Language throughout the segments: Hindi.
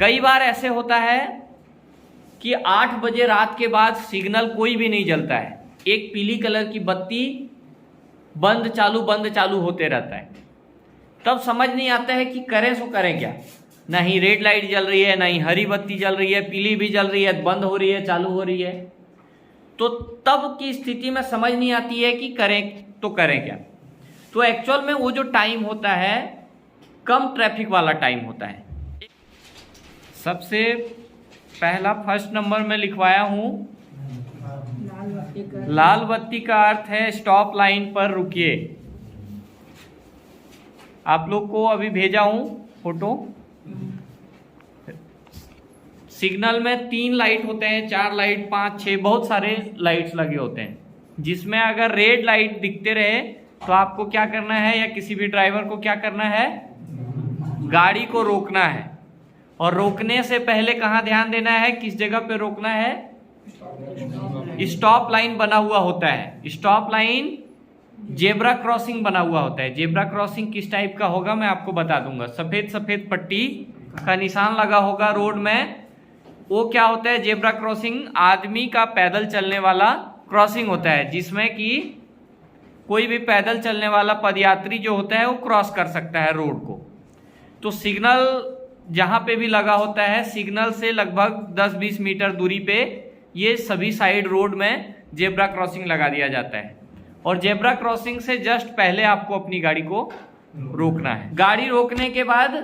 कई बार ऐसे होता है कि 8 बजे रात के बाद सिग्नल कोई भी नहीं जलता है, एक पीली कलर की बत्ती बंद चालू होते रहता है। तब समझ नहीं आता है कि करें सो करें क्या। ना ही रेड लाइट जल रही है, ना ही हरी बत्ती जल रही है, पीली भी जल रही है, बंद हो रही है, चालू हो रही है। तो तब की स्थिति में समझ नहीं आती है कि करें तो करें क्या। तो एक्चुअल में वो जो टाइम होता है कम ट्रैफिक वाला टाइम होता है। सबसे पहला फर्स्ट नंबर में लिखवाया हूं, लाल बत्ती का अर्थ है स्टॉप लाइन पर रुकिए। आप लोग को अभी भेजा हूं फोटो। सिग्नल में 3 लाइट होते हैं, 4 लाइट, 5, 6, बहुत सारे लाइट्स लगे होते हैं, जिसमें अगर रेड लाइट दिखते रहे तो आपको क्या करना है, या किसी भी ड्राइवर को क्या करना है, गाड़ी को रोकना है। और रोकने से पहले कहाँ ध्यान देना है, किस जगह पे रोकना है, स्टॉप लाइन बना हुआ होता है। स्टॉप लाइन जेब्रा क्रॉसिंग बना हुआ होता है। जेब्रा क्रॉसिंग किस टाइप का होगा मैं आपको बता दूंगा। सफेद सफेद पट्टी का निशान लगा होगा रोड में, वो क्या होता है, जेब्रा क्रॉसिंग आदमी का पैदल चलने वाला क्रॉसिंग होता है, जिसमें कि कोई भी पैदल चलने वाला पदयात्री जो होता है वो क्रॉस कर सकता है रोड को। तो सिग्नल जहां पे भी लगा होता है, सिग्नल से लगभग 10-20 मीटर दूरी पे ये सभी साइड रोड में जेब्रा क्रॉसिंग लगा दिया जाता है। और जेब्रा क्रॉसिंग से जस्ट पहले आपको अपनी गाड़ी को रोकना है। गाड़ी रोकने के बाद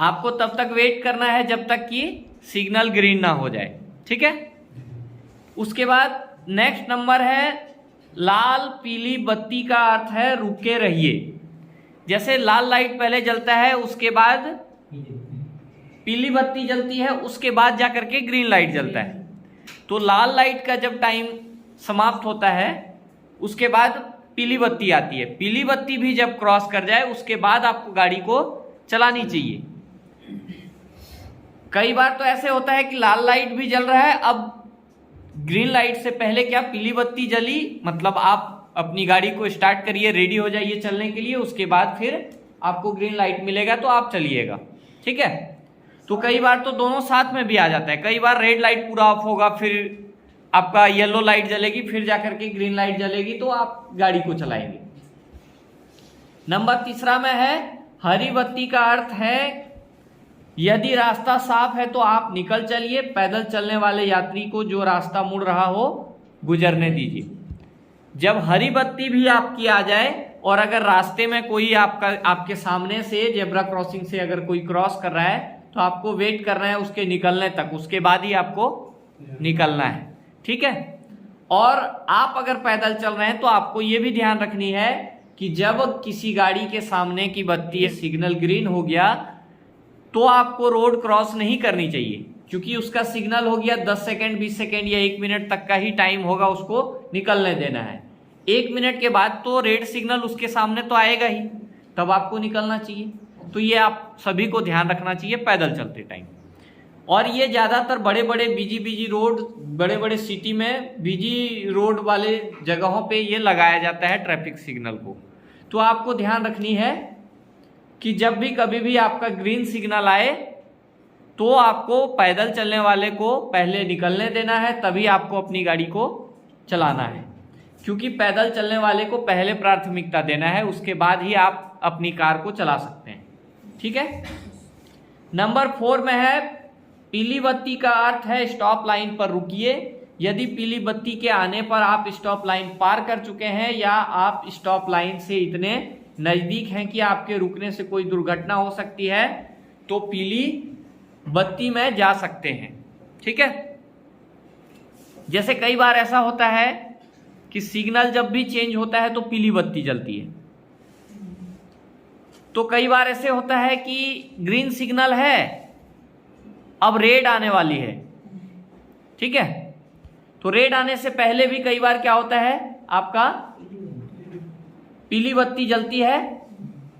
आपको तब तक वेट करना है जब तक कि सिग्नल ग्रीन ना हो जाए, ठीक है। उसके बाद नेक्स्ट नंबर है लाल पीली बत्ती का अर्थ है रुके रहिए। जैसे लाल लाइट पहले जलता है, उसके बाद पीली बत्ती जलती है, उसके बाद जाकर के ग्रीन लाइट जलता है। तो लाल लाइट का जब टाइम समाप्त होता है उसके बाद पीली बत्ती आती है। पीली बत्ती भी जब क्रॉस कर जाए उसके बाद आपको गाड़ी को चलानी चाहिए। कई बार तो ऐसे होता है कि लाल लाइट भी जल रहा है, अब ग्रीन लाइट से पहले क्या पीली बत्ती जली, मतलब आप अपनी गाड़ी को स्टार्ट करिए, रेडी हो जाइए चलने के लिए, उसके बाद फिर आपको ग्रीन लाइट मिलेगा तो आप चलिएगा, ठीक है। तो कई बार तो दोनों साथ में भी आ जाता है। कई बार रेड लाइट पूरा ऑफ होगा, फिर आपका येलो लाइट जलेगी, फिर जाकर के ग्रीन लाइट जलेगी, तो आप गाड़ी को चलाएंगे। नंबर 3 में है हरी बत्ती का अर्थ है यदि रास्ता साफ है तो आप निकल चलिए, पैदल चलने वाले यात्री को जो रास्ता मुड़ रहा हो गुजरने दीजिए। जब हरी बत्ती भी आपकी आ जाए और अगर रास्ते में कोई आपके सामने से जेब्रा क्रॉसिंग से अगर कोई क्रॉस कर रहा है तो आपको वेट करना है उसके निकलने तक, उसके बाद ही आपको निकलना है, ठीक है। और आप अगर पैदल चल रहे हैं तो आपको ये भी ध्यान रखनी है कि जब किसी गाड़ी के सामने की बत्ती सिग्नल ग्रीन हो गया तो आपको रोड क्रॉस नहीं करनी चाहिए, क्योंकि उसका सिग्नल हो गया 10 सेकेंड, 20 सेकेंड या 1 मिनट तक का ही टाइम होगा उसको निकलने देना है। 1 मिनट के बाद तो रेड सिग्नल उसके सामने तो आएगा ही, तब आपको निकलना चाहिए। तो ये आप सभी को ध्यान रखना चाहिए पैदल चलते टाइम। और ये ज़्यादातर बड़े बड़े बिजी रोड, बड़े बड़े सिटी में बिजी रोड वाले जगहों पे ये लगाया जाता है ट्रैफिक सिग्नल को। तो आपको ध्यान रखनी है कि जब भी कभी भी आपका ग्रीन सिग्नल आए तो आपको पैदल चलने वाले को पहले निकलने देना है, तभी आपको अपनी गाड़ी को चलाना है, क्योंकि पैदल चलने वाले को पहले प्राथमिकता देना है, उसके बाद ही आप अपनी कार को चला सकते हैं, ठीक है। नंबर 4 में है पीली बत्ती का अर्थ है स्टॉप लाइन पर रुकिए। यदि पीली बत्ती के आने पर आप स्टॉप लाइन पार कर चुके हैं या आप स्टॉप लाइन से इतने नजदीक हैं कि आपके रुकने से कोई दुर्घटना हो सकती है, तो पीली बत्ती में जा सकते हैं, ठीक है। जैसे कई बार ऐसा होता है कि सिग्नल जब भी चेंज होता है तो पीली बत्ती जलती है। तो कई बार ऐसे होता है कि ग्रीन सिग्नल है, अब रेड आने वाली है, ठीक है। तो रेड आने से पहले भी कई बार क्या होता है, आपका पीली बत्ती जलती है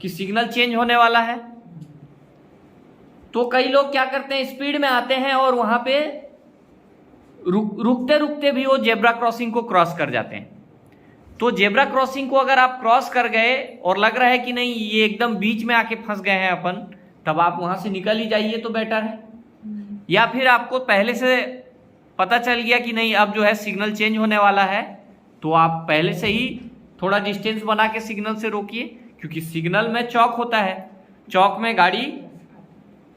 कि सिग्नल चेंज होने वाला है। तो कई लोग क्या करते हैं, स्पीड में आते हैं और वहां पे रुकते रुकते भी वो जेब्रा क्रॉसिंग को क्रॉस कर जाते हैं। तो जेब्रा क्रॉसिंग को अगर आप क्रॉस कर गए और लग रहा है कि नहीं ये एकदम बीच में आके फंस गए हैं अपन, तब आप वहां से निकल ही जाइए तो बेटर है। या फिर आपको पहले से पता चल गया कि नहीं अब जो है सिग्नल चेंज होने वाला है, तो आप पहले से ही थोड़ा डिस्टेंस बना के सिग्नल से रोकिए, क्योंकि सिग्नल में चौक होता है, चौक में गाड़ी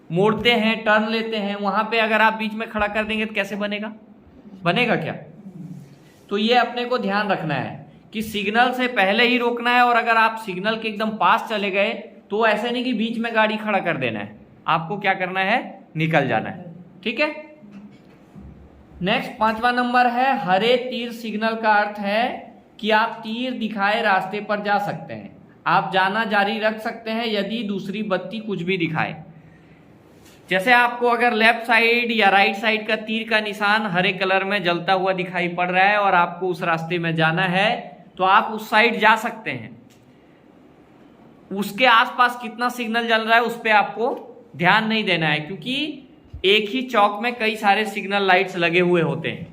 मोड़ते हैं, टर्न लेते हैं, वहां पे अगर आप बीच में खड़ा कर देंगे तो कैसे बनेगा, बनेगा क्या? तो ये अपने को ध्यान रखना है कि सिग्नल से पहले ही रोकना है, और अगर आप सिग्नल के एकदम पास चले गए तो ऐसे नहीं कि बीच में गाड़ी खड़ा कर देना है, आपको क्या करना है, निकल जाना है। ठीक है। नेक्स्ट 5वां नंबर है हरे तीर सिग्नल का अर्थ है कि आप तीर दिखाए रास्ते पर जा सकते हैं, आप जाना जारी रख सकते हैं यदि दूसरी बत्ती कुछ भी दिखाए। जैसे आपको अगर लेफ्ट साइड या राइट साइड का तीर का निशान हरे कलर में जलता हुआ दिखाई पड़ रहा है और आपको उस रास्ते में जाना है, तो आप उस साइड जा सकते हैं। उसके आसपास कितना सिग्नल जल रहा है उस पर आपको ध्यान नहीं देना है, क्योंकि एक ही चौक में कई सारे सिग्नल लाइट्स लगे हुए होते हैं,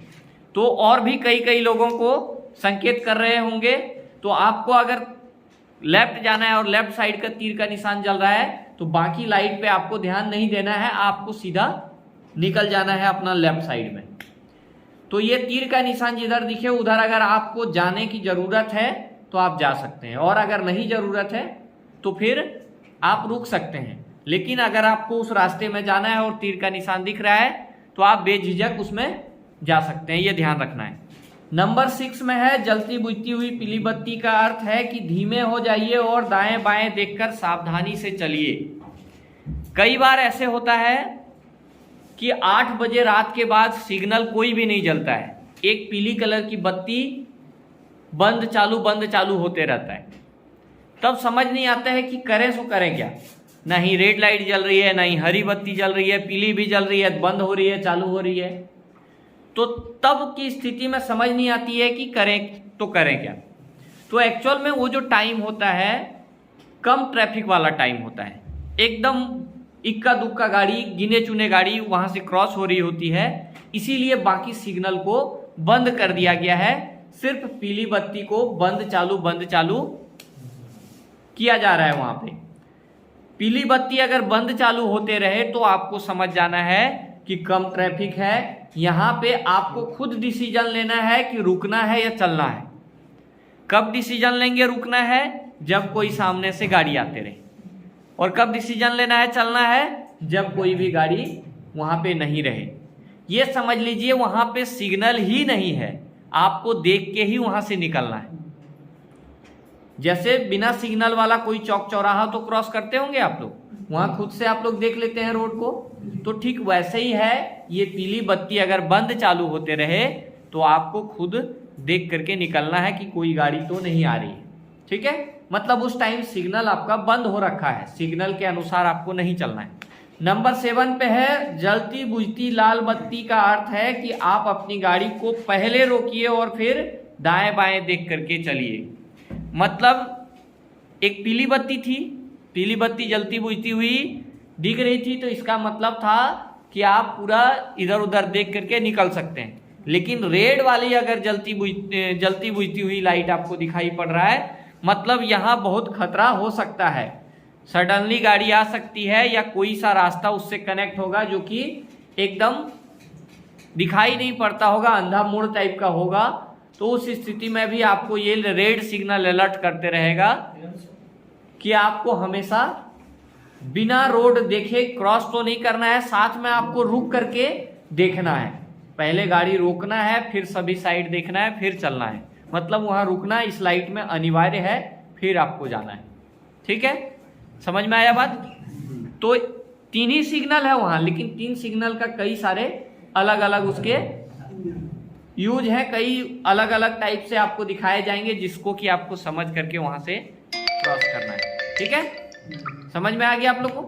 तो और भी कई लोगों को संकेत कर रहे होंगे। तो आपको अगर लेफ्ट जाना है और लेफ्ट साइड का तीर का निशान जल रहा है तो बाकी लाइट पे आपको ध्यान नहीं देना है, आपको सीधा निकल जाना है अपना लेफ्ट साइड में। तो ये तीर का निशान जिधर दिखे उधर अगर आपको जाने की जरूरत है तो आप जा सकते हैं, और अगर नहीं जरूरत है तो फिर आप रुक सकते हैं। लेकिन अगर आपको उस रास्ते में जाना है और तीर का निशान दिख रहा है तो आप बेझिझक उसमें जा सकते हैं, ये ध्यान रखना है। नंबर 6 में है जलती बुझती हुई पीली बत्ती का अर्थ है कि धीमे हो जाइए और दाएं बाएं देखकर सावधानी से चलिए। कई बार ऐसे होता है कि 8 बजे रात के बाद सिग्नल कोई भी नहीं जलता है, एक पीली कलर की बत्ती बंद चालू होते रहता है, तब समझ नहीं आता है कि करें सो करें क्या। नहीं रेड लाइट जल रही है, नहीं हरी बत्ती जल रही है, पीली भी जल रही है, बंद हो रही है, चालू हो रही है, तो तब की स्थिति में समझ नहीं आती है कि करें तो करें क्या। तो एक्चुअल में वो जो टाइम होता है कम ट्रैफिक वाला टाइम होता है, एकदम इक्का दुक्का गाड़ी, गिने चुने गाड़ी वहां से क्रॉस हो रही होती है, इसीलिए बाकी सिग्नल को बंद कर दिया गया है, सिर्फ पीली बत्ती को बंद चालू किया जा रहा है। वहां पे पीली बत्ती अगर बंद चालू होते रहे तो आपको समझ जाना है कि कम ट्रैफिक है। यहाँ पे आपको खुद डिसीजन लेना है कि रुकना है या चलना है। कब डिसीजन लेंगे रुकना है, जब कोई सामने से गाड़ी आते रहे, और कब डिसीजन लेना है चलना है, जब कोई भी गाड़ी वहां पे नहीं रहे। ये समझ लीजिए वहां पे सिग्नल ही नहीं है, आपको देख के ही वहां से निकलना है। जैसे बिना सिग्नल वाला कोई चौक चौराहा तो क्रॉस करते होंगे आप लोग, वहां खुद से आप लोग देख लेते हैं रोड को, तो ठीक वैसे ही है। ये पीली बत्ती अगर बंद चालू होते रहे तो आपको खुद देख करके निकलना है कि कोई गाड़ी तो नहीं आ रही है। ठीक है, मतलब उस टाइम सिग्नल आपका बंद हो रखा है, सिग्नल के अनुसार आपको नहीं चलना है। नंबर 7 पे है जलती बुझती लाल बत्ती का अर्थ है कि आप अपनी गाड़ी को पहले रोकिए और फिर दाएं बाएं देख करके चलिए। मतलब एक पीली बत्ती थी, पीली बत्ती जलती बुझती हुई दिख रही थी, तो इसका मतलब था कि आप पूरा इधर उधर देख करके निकल सकते हैं। लेकिन रेड वाली अगर जलती बुझती हुई लाइट आपको दिखाई पड़ रहा है, मतलब यहाँ बहुत खतरा हो सकता है, सडनली गाड़ी आ सकती है या कोई सा रास्ता उससे कनेक्ट होगा जो कि एकदम दिखाई नहीं पड़ता होगा, अंधा मोड़ टाइप का होगा। तो उस स्थिति में भी आपको ये रेड सिग्नल अलर्ट करते रहेगा कि आपको हमेशा बिना रोड देखे क्रॉस तो नहीं करना है, साथ में आपको रुक करके देखना है। पहले गाड़ी रोकना है, फिर सभी साइड देखना है, फिर चलना है। मतलब वहां रुकना इस लाइट में अनिवार्य है, फिर आपको जाना है। ठीक है, समझ में आया बात? तो 3 ही सिग्नल है वहां, लेकिन 3 सिग्नल का कई सारे अलग अलग उसके यूज है, कई अलग अलग टाइप से आपको दिखाए जाएंगे, जिसको कि आपको समझ करके वहां से क्रॉस करना है। ठीक है, समझ में आ गया आप लोग को?